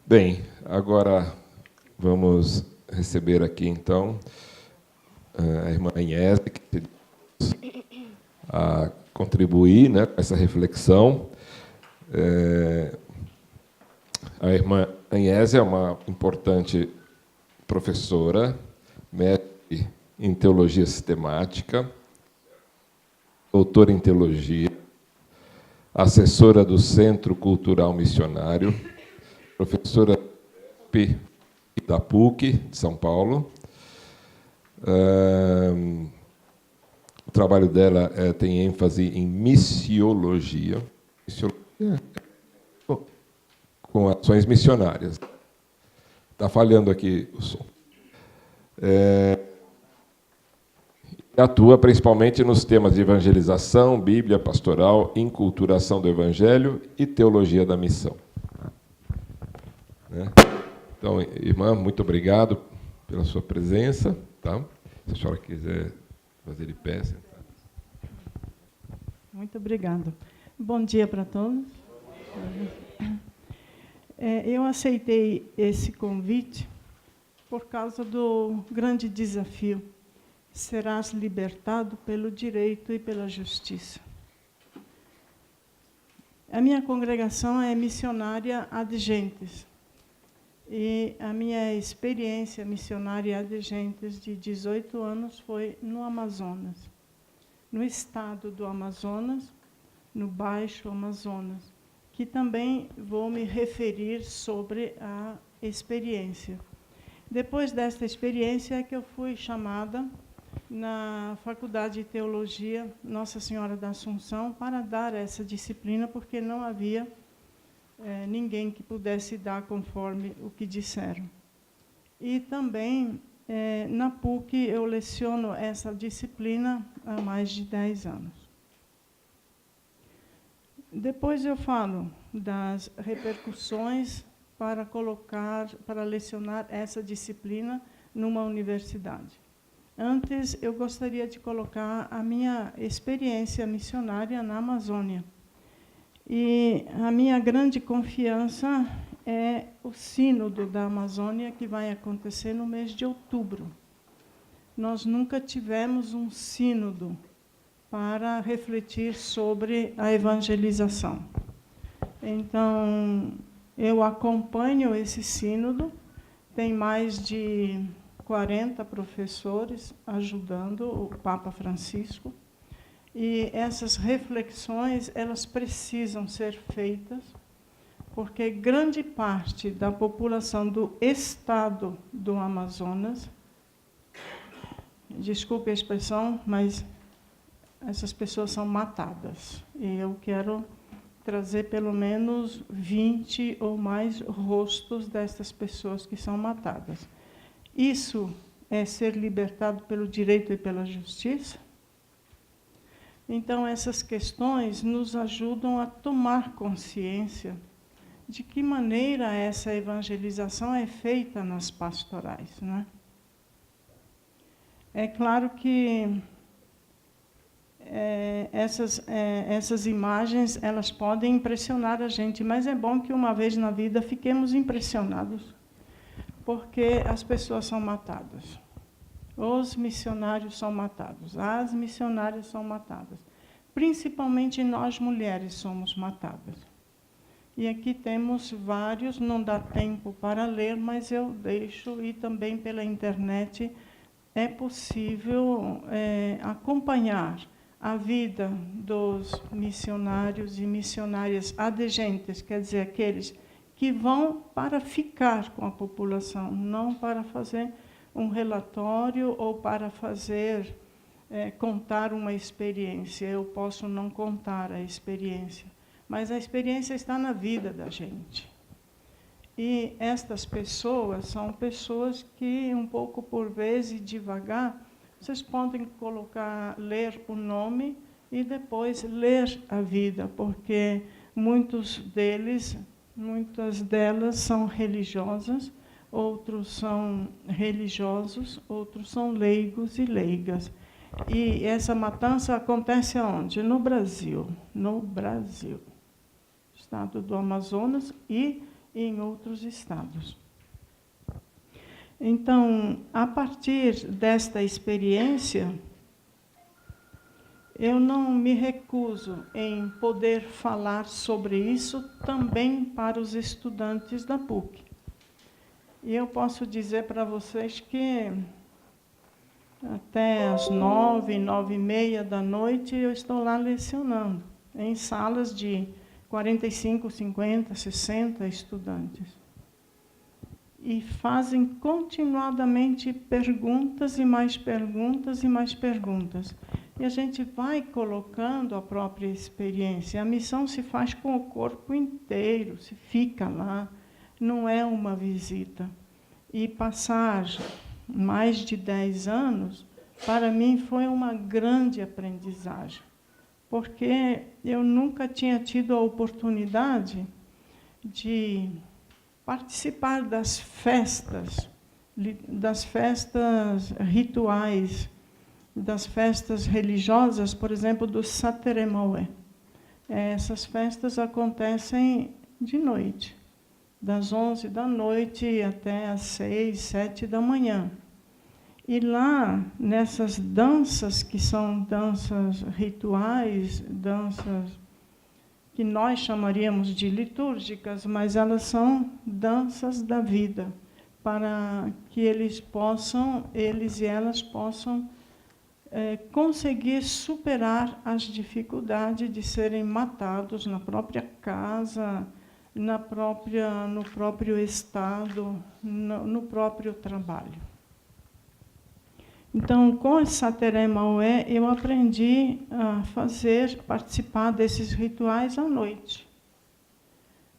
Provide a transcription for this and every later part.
Bem, agora vamos receber aqui, então, a irmã Agnese, que a contribuir, né, com essa reflexão. A irmã Agnese é uma importante professora, mestre em teologia sistemática, doutora em teologia, assessora do Centro Cultural Missionário, professora da PUC, de São Paulo. O trabalho dela tem ênfase em missiologia, com ações missionárias. Está falhando aqui o som. Atua principalmente nos temas de evangelização, Bíblia, pastoral, inculturação do Evangelho e teologia da missão. Então, irmã, muito obrigado pela sua presença. Tá? Se a senhora quiser fazer de pé, sentar. Muito obrigada. Bom dia para todos. Eu aceitei esse convite por causa do grande desafio. Serás libertado pelo direito e pela justiça. A minha congregação é missionária ad gentes. E a minha experiência missionária ad gentes de 18 anos foi no Amazonas. No estado do Amazonas, no Baixo Amazonas, que também vou me referir sobre a experiência. Depois desta experiência é que eu fui chamada na Faculdade de Teologia Nossa Senhora da Assunção para dar essa disciplina, porque não havia ninguém que pudesse dar conforme o que disseram. E também, na PUC, eu leciono essa disciplina há mais de 10 anos. Depois eu falo das repercussões para lecionar essa disciplina numa universidade. Antes, eu gostaria de colocar a minha experiência missionária na Amazônia. E a minha grande confiança é o Sínodo da Amazônia, que vai acontecer no mês de outubro. Nós nunca tivemos um sínodo para refletir sobre a evangelização. Então, eu acompanho esse sínodo, tem mais de 40 professores ajudando o Papa Francisco, e essas reflexões, elas precisam ser feitas, porque grande parte da população do estado do Amazonas, desculpe a expressão, mas essas pessoas são matadas. E eu quero trazer pelo menos 20 ou mais rostos dessas pessoas que são matadas. Isso é ser libertado pelo direito e pela justiça? Então, essas questões nos ajudam a tomar consciência de que maneira essa evangelização é feita nas pastorais, né? É claro que essas imagens, elas podem impressionar a gente, mas é bom que uma vez na vida fiquemos impressionados, porque as pessoas são matadas. Os missionários são matados, as missionárias são matadas. Principalmente nós, mulheres, somos matadas. E aqui temos vários, não dá tempo para ler, mas eu deixo, e também pela internet, é possível acompanhar a vida dos missionários e missionárias ad gentes, quer dizer, aqueles que vão para ficar com a população, não para fazer um relatório ou para contar uma experiência. Eu posso não contar a experiência, mas a experiência está na vida da gente. E estas pessoas são pessoas que, um pouco por vez e devagar, vocês podem ler o nome e depois ler a vida, porque muitas delas são religiosas, outros são religiosos, outros são leigos e leigas. E essa matança acontece aonde? No Brasil. No Brasil. Estado do Amazonas e e em outros estados. Então, a partir desta experiência, eu não me recuso em poder falar sobre isso também para os estudantes da PUC. E eu posso dizer para vocês que até às 9, 9h30 da noite, eu estou lá lecionando, em salas de 45, 50, 60 estudantes. E fazem continuadamente perguntas e mais perguntas e mais perguntas. E a gente vai colocando a própria experiência. A missão se faz com o corpo inteiro, se fica lá, não é uma visita. E passar mais de 10 anos, para mim, foi uma grande aprendizagem, porque eu nunca tinha tido a oportunidade de participar das festas rituais, das festas religiosas, por exemplo, do Sateremaué. Essas festas acontecem de noite, das 11 da noite até às 6, 7 da manhã. E lá, nessas danças, que são danças rituais, danças que nós chamaríamos de litúrgicas, mas elas são danças da vida, para que eles e elas possam conseguir superar as dificuldades de serem matados na própria casa, no próprio estado, no próprio trabalho. Então, com o Sateremaué, eu aprendi a participar desses rituais à noite.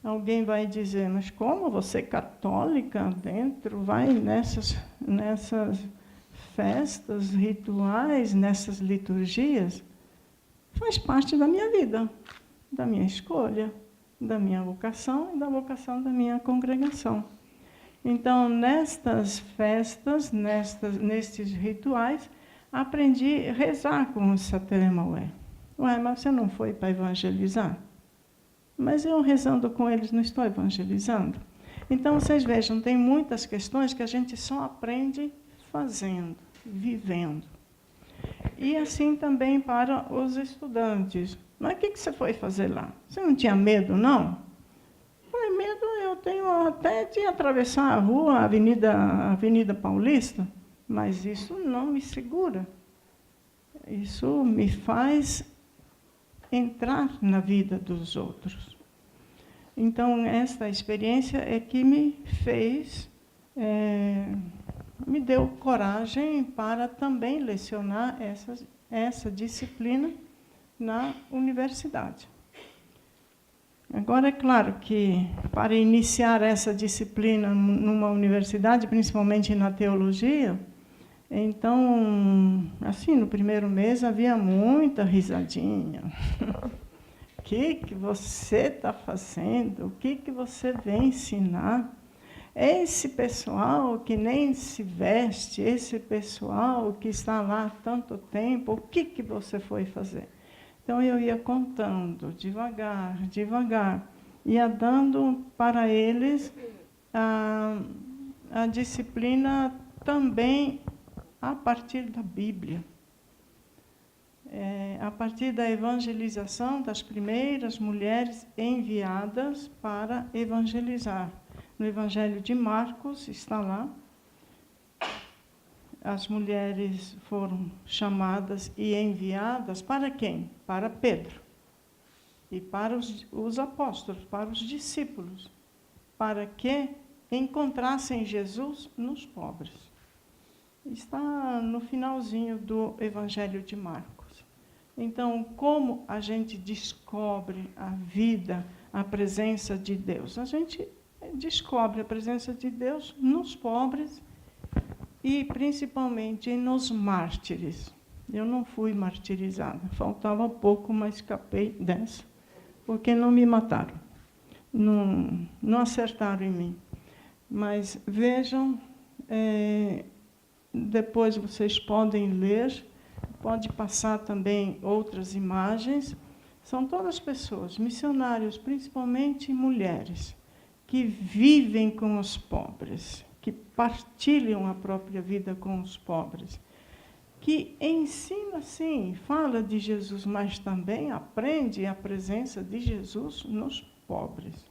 Alguém vai dizer, mas como você, católica, dentro, vai nessas festas rituais, nessas liturgias? Faz parte da minha vida, da minha escolha, da minha vocação e da vocação da minha congregação. Então, nestas festas, nestes rituais, aprendi a rezar com o Sateremaué. Ué, mas você não foi para evangelizar? Mas eu, rezando com eles, não estou evangelizando? Então, vocês vejam, tem muitas questões que a gente só aprende fazendo, vivendo. E assim também para os estudantes. Mas o que você foi fazer lá? Você não tinha medo, não? Medo eu tenho até de atravessar a rua, a Avenida Paulista, mas isso não me segura. Isso me faz entrar na vida dos outros. Então, esta experiência é que me fez, me deu coragem para também lecionar essa disciplina na universidade. Agora, é claro que, para iniciar essa disciplina numa universidade, principalmente na teologia, então, assim, no primeiro mês havia muita risadinha. O que você está fazendo? O que você vem ensinar? Esse pessoal que nem se veste, esse pessoal que está lá há tanto tempo, o que você foi fazer? Então, eu ia contando, devagar, devagar, ia dando para eles a disciplina também a partir da Bíblia. A partir da evangelização das primeiras mulheres enviadas para evangelizar. No Evangelho de Marcos, está lá, as mulheres foram chamadas e enviadas para quem? Para Pedro. E para os apóstolos, para os discípulos. Para que encontrassem Jesus nos pobres. Está no finalzinho do Evangelho de Marcos. Então, como a gente descobre a vida, a presença de Deus? A gente descobre a presença de Deus nos pobres e, principalmente, nos mártires. Eu não fui martirizada. Faltava pouco, mas escapei dessa. Porque não me mataram. Não acertaram em mim. Mas vejam, depois vocês podem ler, pode passar também outras imagens. São todas pessoas, missionários, principalmente mulheres, que vivem com os pobres, que partilham a própria vida com os pobres, que ensina, sim, fala de Jesus, mas também aprende a presença de Jesus nos pobres.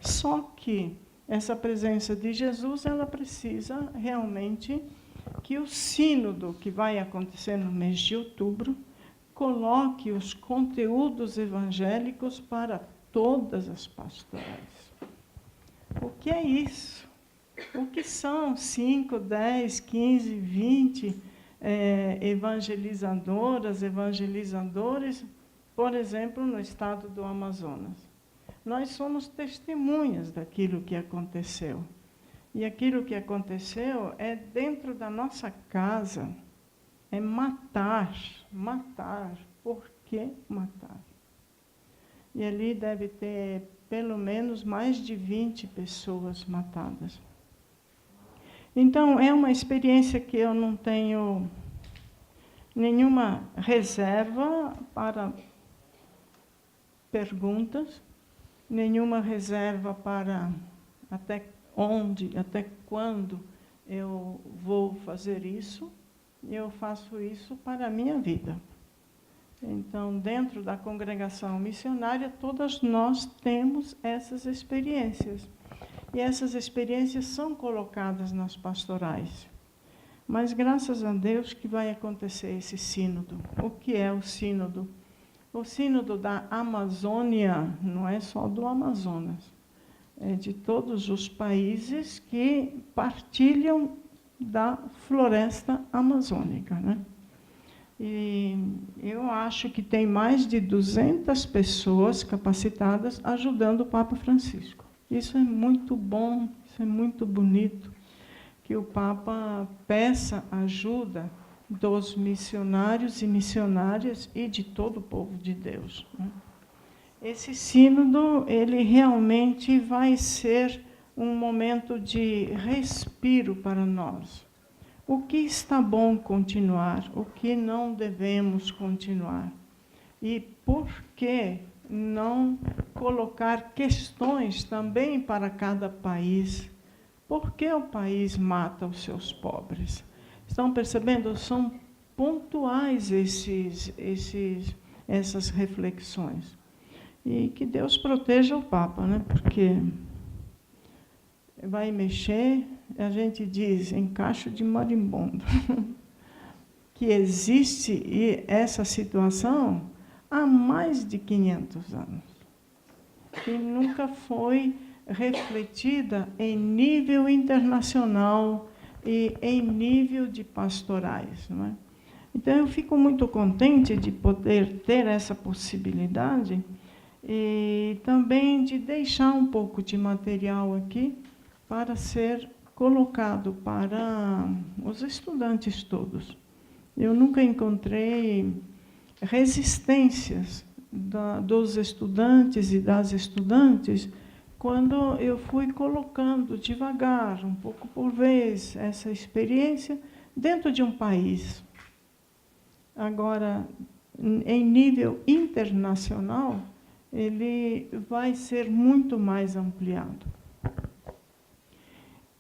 Só que essa presença de Jesus, ela precisa realmente que o sínodo que vai acontecer no mês de outubro coloque os conteúdos evangélicos para todas as pastorais. O que é isso? O que são 5, 10, 15, 20 evangelizadoras, evangelizadores, por exemplo, no estado do Amazonas? Nós somos testemunhas daquilo que aconteceu. E aquilo que aconteceu é dentro da nossa casa, é matar. Por que matar? E ali deve ter pelo menos mais de 20 pessoas matadas. Então, é uma experiência que eu não tenho nenhuma reserva para perguntas, nenhuma reserva para até onde, até quando eu vou fazer isso. Eu faço isso para a minha vida. Então, dentro da congregação missionária, todas nós temos essas experiências. E essas experiências são colocadas nas pastorais. Mas, graças a Deus, que vai acontecer esse sínodo. O que é o sínodo? O sínodo da Amazônia não é só do Amazonas. É de todos os países que partilham da floresta amazônica, né? E eu acho que tem mais de 200 pessoas capacitadas ajudando o Papa Francisco. Isso é muito bom, isso é muito bonito, que o Papa peça ajuda dos missionários e missionárias e de todo o povo de Deus, né? Esse sínodo, ele realmente vai ser um momento de respiro para nós. O que está bom continuar, o que não devemos continuar. E por que não colocar questões também para cada país? Por que o país mata os seus pobres? Estão percebendo? São pontuais essas reflexões. E que Deus proteja o Papa, né? Porque vai mexer, a gente diz, em cacho de marimbondo, que existe essa situação há mais de 500 anos, que nunca foi refletida em nível internacional e em nível de pastorais, não é? Então, eu fico muito contente de poder ter essa possibilidade e também de deixar um pouco de material aqui para ser colocado para os estudantes todos. Eu nunca encontrei resistências dos estudantes e das estudantes quando eu fui colocando devagar, um pouco por vez, essa experiência dentro de um país. Agora, em nível internacional, ele vai ser muito mais ampliado.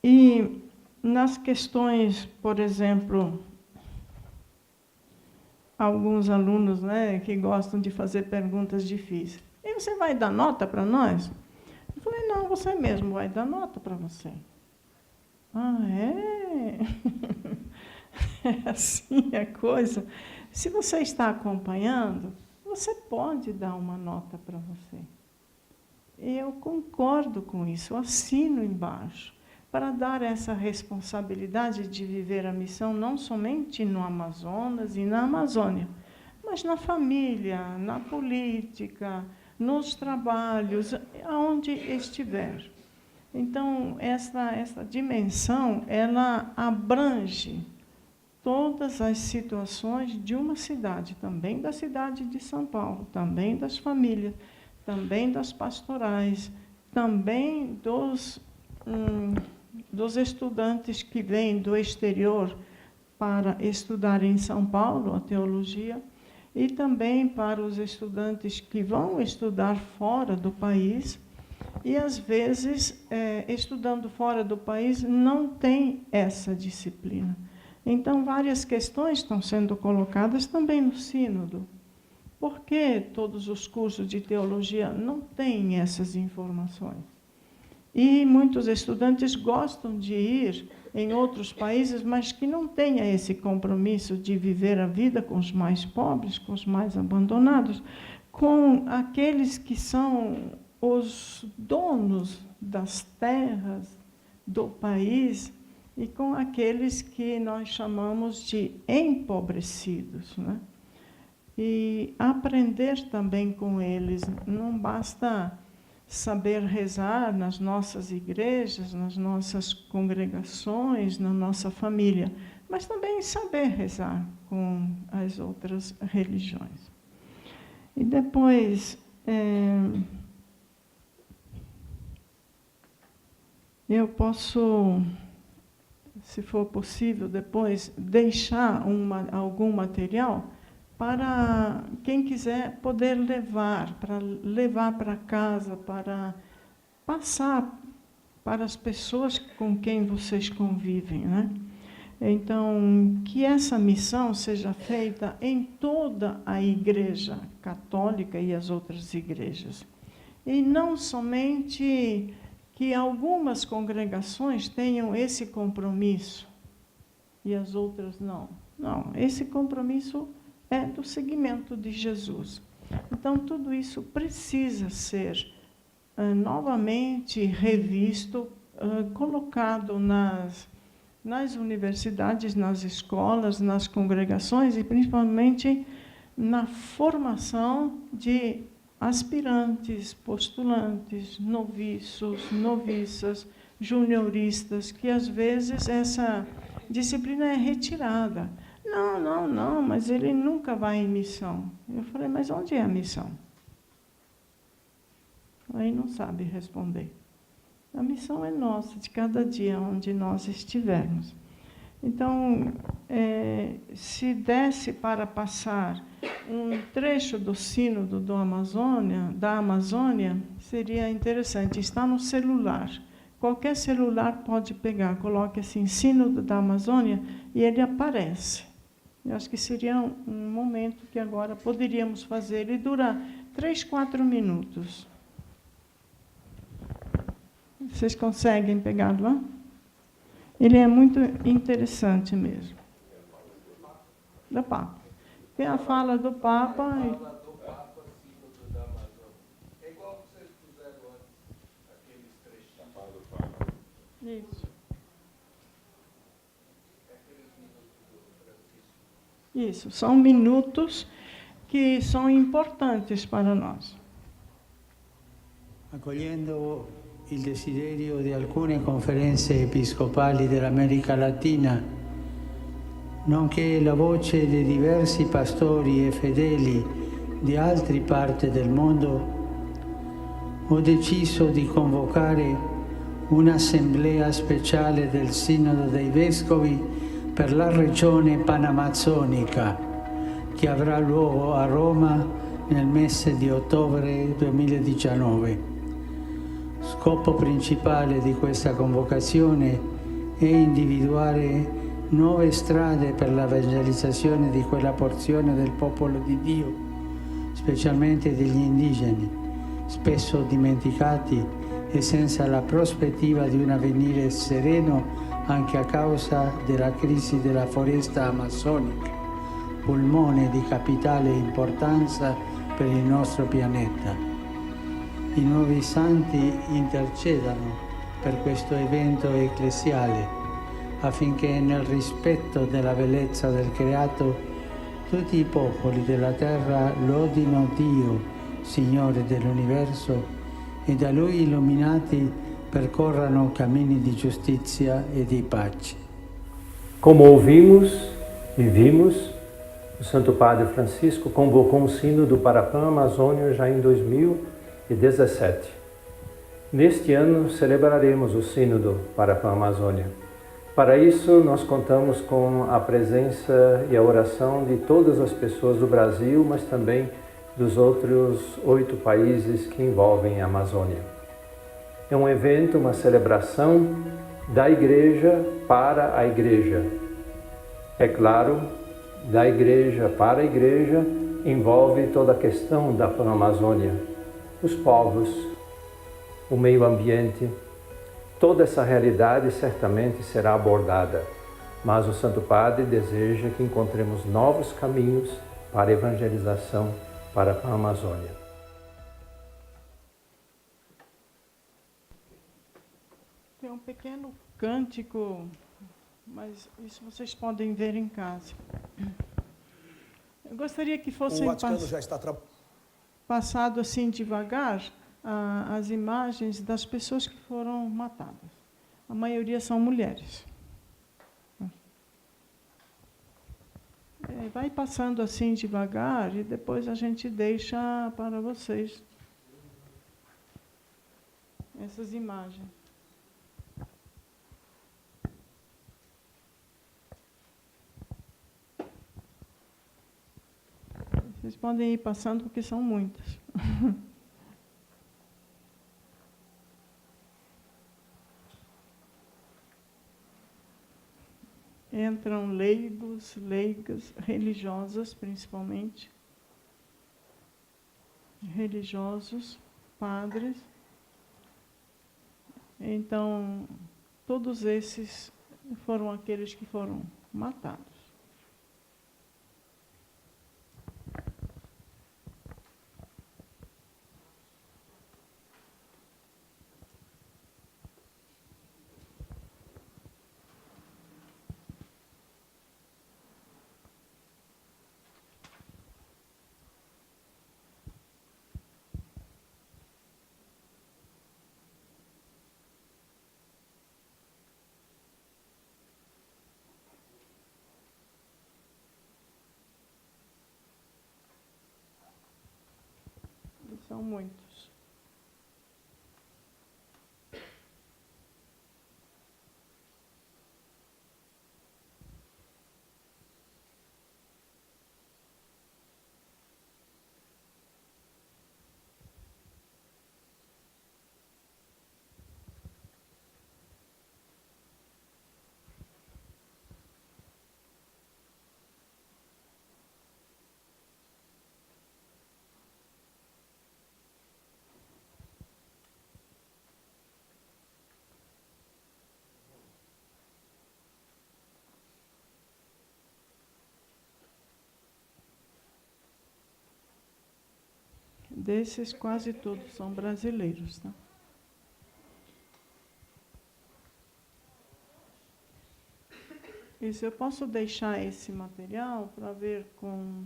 E nas questões, por exemplo, alguns alunos, né, que gostam de fazer perguntas difíceis. E você vai dar nota para nós? Eu falei, não, você mesmo vai dar nota para você. Ah, é? É assim a coisa. Se você está acompanhando, você pode dar uma nota para você. Eu concordo com isso, eu assino embaixo, para dar essa responsabilidade de viver a missão não somente no Amazonas e na Amazônia, mas na família, na política, nos trabalhos, aonde estiver. Então, essa dimensão, ela abrange todas as situações de uma cidade, também da cidade de São Paulo, também das famílias, também das pastorais, também dos estudantes que vêm do exterior para estudar em São Paulo a teologia, e também para os estudantes que vão estudar fora do país, E, às vezes, estudando fora do país, não tem essa disciplina. Então, várias questões estão sendo colocadas também no sínodo. Por que todos os cursos de teologia não têm essas informações? E muitos estudantes gostam de ir em outros países, mas que não tenha esse compromisso de viver a vida com os mais pobres, com os mais abandonados, com aqueles que são os donos das terras do país e com aqueles que nós chamamos de empobrecidos, né? E aprender também com eles. Não basta saber rezar nas nossas igrejas, nas nossas congregações, na nossa família, mas também saber rezar com as outras religiões. E depois, eu posso, se for possível, depois deixar algum material para quem quiser poder levar para casa, para passar para as pessoas com quem vocês convivem, né? Então, que essa missão seja feita em toda a Igreja Católica e as outras igrejas. E não somente que algumas congregações tenham esse compromisso e as outras não. Não, esse compromisso é do seguimento de Jesus. Então, tudo isso precisa ser novamente revisto, colocado nas universidades, nas escolas, nas congregações e, principalmente, na formação de aspirantes, postulantes, noviços, noviças, junioristas, que, às vezes, essa disciplina é retirada. Não, mas ele nunca vai em missão. Eu falei, mas onde é a missão? Aí não sabe responder. A missão é nossa, de cada dia onde nós estivermos. Então, se desse para passar um trecho do sínodo da Amazônia, seria interessante. Está no celular. Qualquer celular pode pegar, coloque assim, sínodo da Amazônia, e ele aparece. Eu acho que seria um momento que agora poderíamos fazer. Ele dura 3, 4 minutos. Vocês conseguem pegar lá? Ele é muito interessante mesmo. Do Papa. Tem a fala do Papa. É igual que vocês puseram antes, aqueles trechinhos. Isso. Isso, são minutos que são importantes para nós. Accogliendo il desiderio di alcune conferenze episcopali dell'America Latina, nonché la voce di diversi pastori e fedeli di altre parti del mondo, ho deciso di convocare un'assemblea speciale del Sinodo dei Vescovi per la regione panamazzonica, che avrà luogo a Roma nel mese di ottobre 2019. Scopo principale di questa convocazione è individuare nuove strade per l'evangelizzazione di quella porzione del popolo di Dio, specialmente degli indigeni, spesso dimenticati e senza la prospettiva di un avvenire sereno anche a causa della crisi della foresta amazzonica, polmone di capitale importanza per il nostro pianeta. I nuovi santi intercedano per questo evento ecclesiale affinché nel rispetto della bellezza del creato tutti i popoli della terra lodino Dio, Signore dell'universo, e da Lui illuminati percorrano cammini de justiça e de paz. Como ouvimos e vimos, o Santo Padre Francisco convocou um sínodo para a Pan-Amazônia já em 2017. Neste ano celebraremos o sínodo para a Pan-Amazônia. Para isso, nós contamos com a presença e a oração de todas as pessoas do Brasil, mas também dos outros 8 países que envolvem a Amazônia. É um evento, uma celebração da igreja para a igreja. É claro, da igreja para a igreja envolve toda a questão da Pan-Amazônia, os povos, o meio ambiente. Toda essa realidade certamente será abordada, mas o Santo Padre deseja que encontremos novos caminhos para a evangelização para a Amazônia. Tem um pequeno cântico, mas isso vocês podem ver em casa. Eu gostaria que fossem passado assim devagar as imagens das pessoas que foram matadas. A maioria são mulheres. Vai passando assim devagar e depois a gente deixa para vocês essas imagens. Vocês podem ir passando porque são muitas. Entram leigos, leigas, religiosas principalmente, religiosos, padres. Então, todos esses foram aqueles que foram matados. São muitos. Desses, quase todos são brasileiros, tá? Isso, eu posso deixar esse material para ver com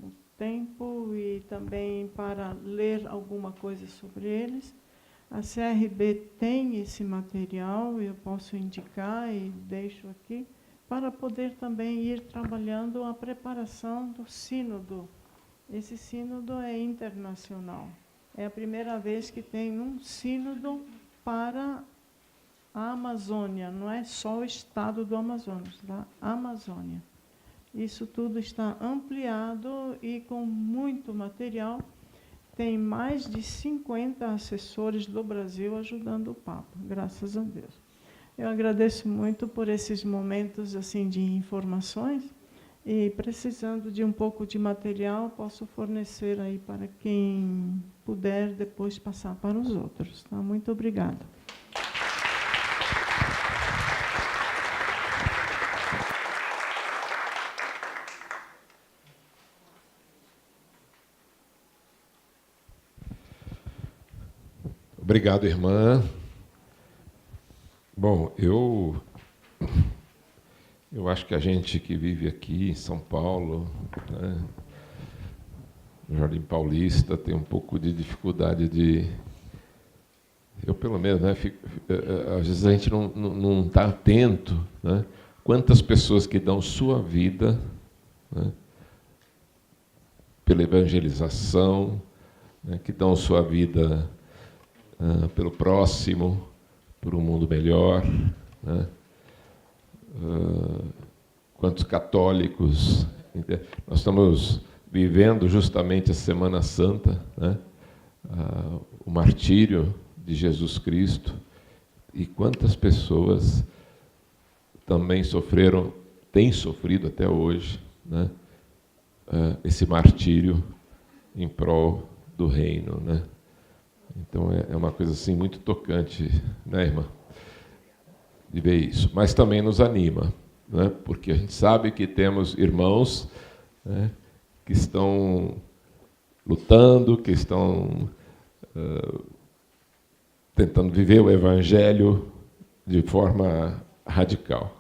o tempo e também para ler alguma coisa sobre eles. A CRB tem esse material, eu posso indicar e deixo aqui, para poder também ir trabalhando a preparação do sínodo. Esse sínodo é internacional. É a primeira vez que tem um sínodo para a Amazônia, não é só o estado do Amazonas, da Amazônia. Isso tudo está ampliado e com muito material. Tem mais de 50 assessores do Brasil ajudando o Papa, graças a Deus. Eu agradeço muito por esses momentos assim de informações. E precisando de um pouco de material, posso fornecer aí para quem puder depois passar para os outros. Tá? Muito obrigada. Obrigado, irmã. Bom, eu acho que a gente que vive aqui em São Paulo, né, no Jardim Paulista, tem um pouco de dificuldade de... Eu, pelo menos, né, às vezes a gente não está atento, né, quantas pessoas que dão sua vida, né, pela evangelização, né, que dão sua vida pelo próximo, por um mundo melhor, né? Quantos católicos. Nós estamos vivendo justamente a Semana Santa, né? O martírio de Jesus Cristo, e quantas pessoas também sofreram, têm sofrido até hoje, né, esse martírio em prol do reino, né? Então é uma coisa assim muito tocante, né, irmã, de ver isso. Mas também nos anima, né, porque a gente sabe que temos irmãos, né, que estão lutando, que estão tentando viver o Evangelho de forma radical.